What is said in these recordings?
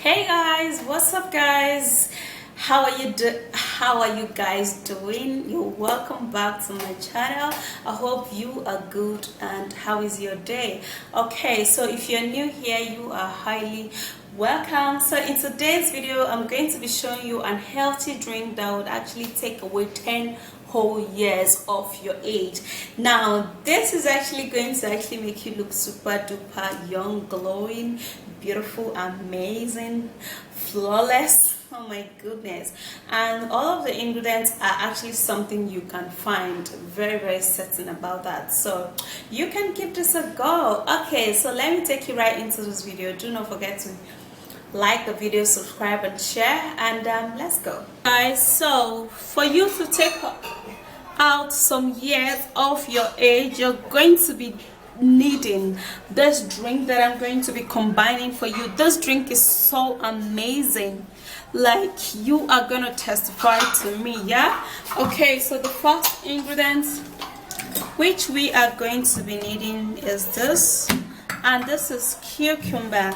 Hey guys, what's up guys? How are you guys doing? You're welcome back to my channel. I hope you are good. And how is your day? Okay, so if you're new here, you are highly welcome. So in today's video, I'm going to be showing you an healthy drink that would actually take away 10 whole years of your age. Now this is actually going to make you look super duper young, glowing, beautiful, amazing, flawless. Oh my goodness. And all of the ingredients are actually something you can find. Very certain about that, so you can give this a go. Okay, so let me take you right into this video. Do not forget to like the video, subscribe and share, and let's go guys. So for you to take out some years of your age, you're going to be needing this drink that I'm going to be combining for you. This drink is so amazing, like you are gonna testify to me. Yeah, okay, so the first ingredient which we are going to be needing is this, and this is cucumber.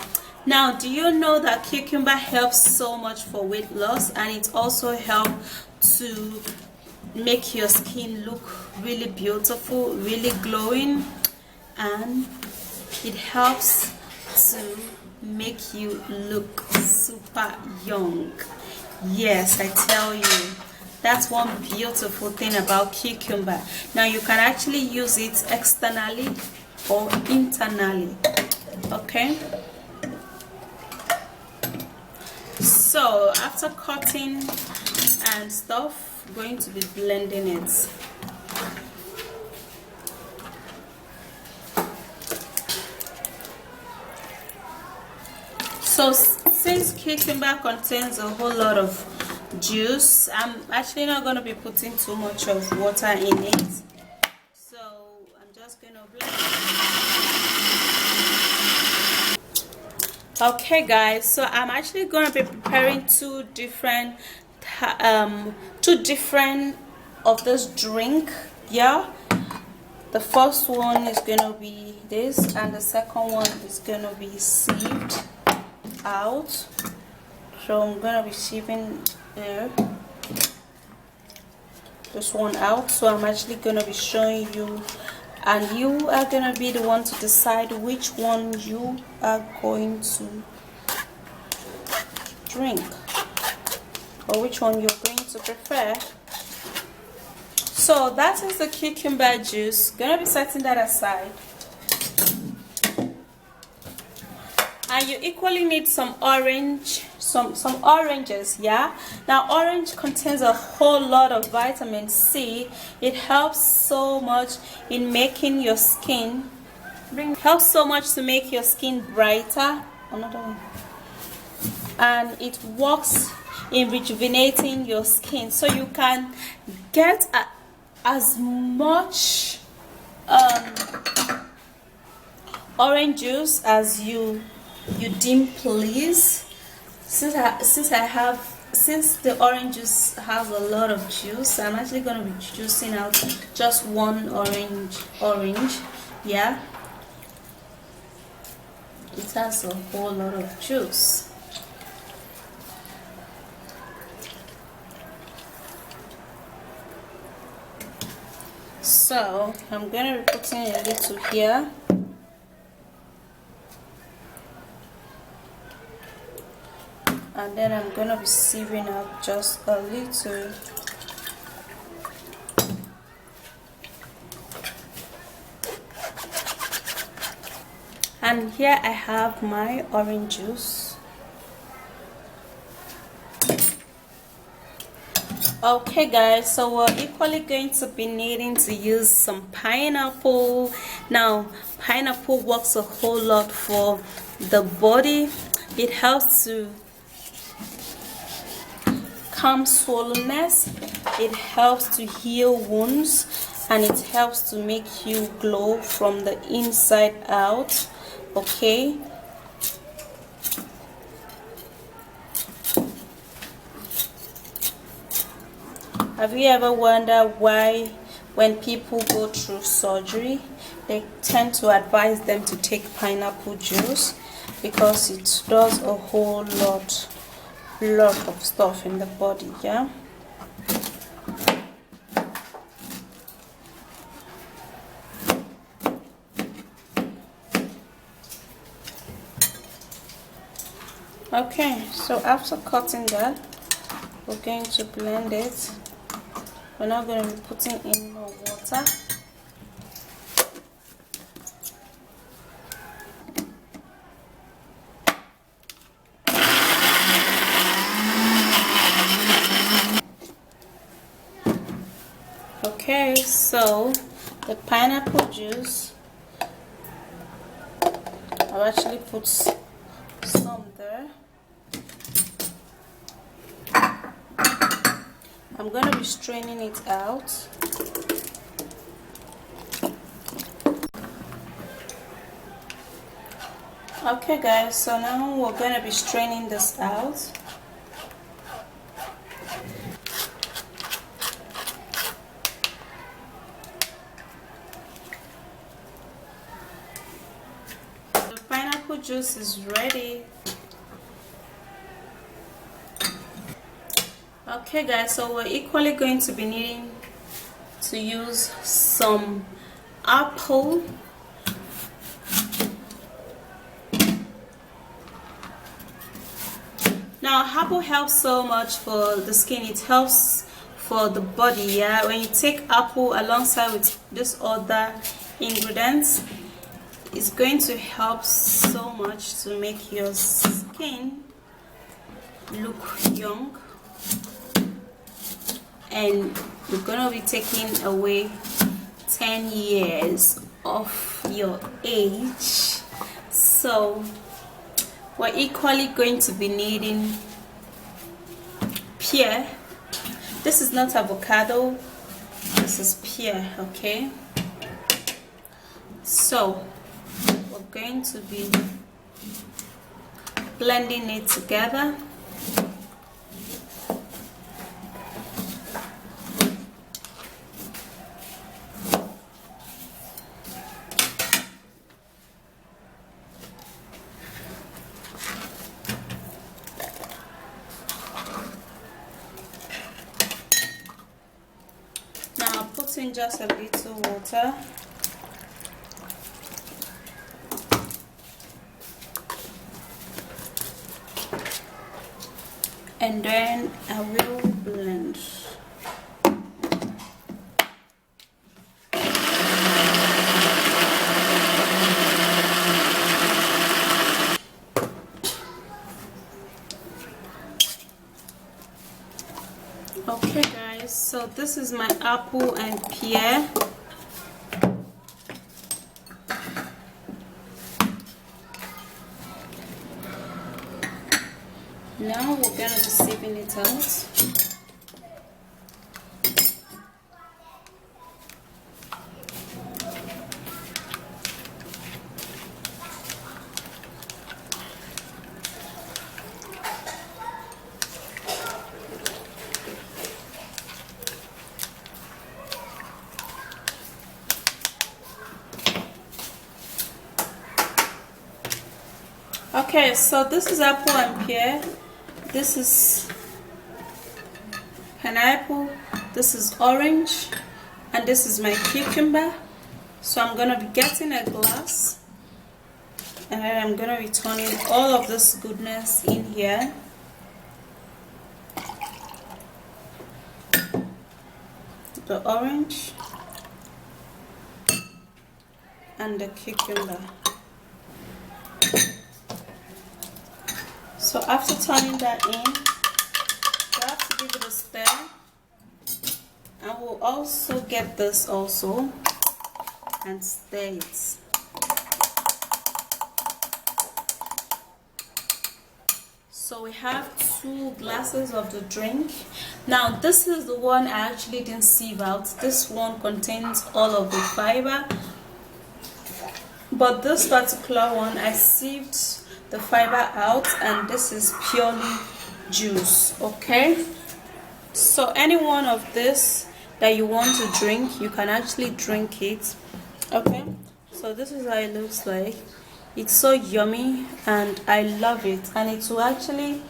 Now, do you know that cucumber helps so much for weight loss, and it also helps to make your skin look really beautiful, really glowing, and it helps to make you look super young. Yes, I tell you, that's one beautiful thing about cucumber. Now you can actually use it externally or internally. Okay, so after cutting and stuff, I'm going to be blending it. So since cucumber contains a whole lot of juice, I'm actually not going to be putting too much of water in it, so I'm just going to blend. Okay guys, so I'm actually going to be preparing two different of this drink. Yeah, the first one is going to be this, and the second one is going to be sieved out. So I'm going to be sieving this one out. So I'm actually going to be showing you, and you are going to be the one to decide which one you are going to drink, or which one you're going to prefer. So that is the cucumber juice. Gonna be setting that aside, and you equally need some oranges. Yeah, now orange contains a whole lot of vitamin C. It helps so much in making your skin to make your skin brighter. Another one. And it works in rejuvenating your skin, so you can get as much orange juice as you deem please. Since the orange juice has a lot of juice, I'm actually going to be juicing out just one orange. Yeah, it has a whole lot of juice. So I'm going to be putting a little here, and then I'm going to be sieving out just a little. And here I have my orange juice. Okay guys, so we're equally going to be needing to use some pineapple. Now pineapple works a whole lot for the body. It helps to calm swollenness, it helps to heal wounds, and it helps to make you glow from the inside out. Okay, have you ever wondered why when people go through surgery they tend to advise them to take pineapple juice because it does a whole lot of stuff in the body. Yeah. Okay, so after cutting that, we're going to blend it. We're not going to be putting in more water. Okay, so the pineapple juice, I've actually put some there. I'm going to be straining it out. Okay guys, so now we're going to be straining this out. The pineapple juice is ready. Okay guys, so we're equally going to be needing to use some apple. Now apple helps so much for the skin, it helps for the body. Yeah, when you take apple alongside with this other ingredients, it's going to help so much to make your skin look young, and you're gonna be taking away 10 years of your age. So we're equally going to be needing pear. This is not avocado, this is pear. Okay, so we're going to be blending it together. Put in just a little water. And then I will blend. Okay guys, so this is my apple and pear. Now we're gonna be sieving it out. Okay, so this is apple and pear. This is pineapple. This is orange, and this is my cucumber. So I'm gonna be getting a glass, and then I'm gonna be turning all of this goodness in here. The orange and the cucumber. So after turning that in, you have to give it a stir. I will also get this also and stir it. So we have 2 glasses of the drink. Now this is the one I actually didn't sieve out. This one contains all of the fiber, but this particular one I sieved the fiber out, and this is purely juice. Okay, so any one of this that you want to drink, you can actually drink it. Okay, So this is how it looks like. It's so yummy and I love it. And it will actually,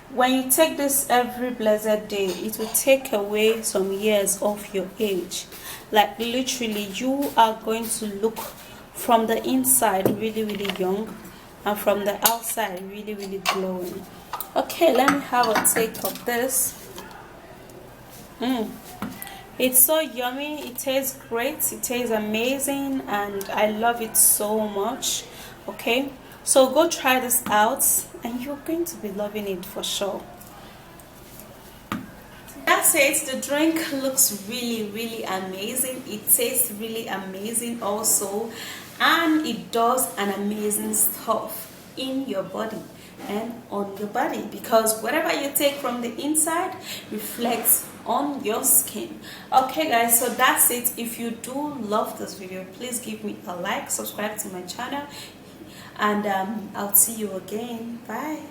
when you take this every blessed day, it will take away some years of your age. Like literally, you are going to look from the inside really, really young, and from the outside really, really glowing. Okay, let me have a take of this. It's so yummy, it tastes great, it tastes amazing, and I love it so much. Okay, so go try this out and you're going to be loving it for sure. That's it. The drink looks really, really amazing. It tastes really amazing also, and it does an amazing stuff in your body and on your body, because whatever you take from the inside reflects on your skin. Okay guys, so that's it. If you do love this video, please give me a like, subscribe to my channel, and I'll see you again. Bye.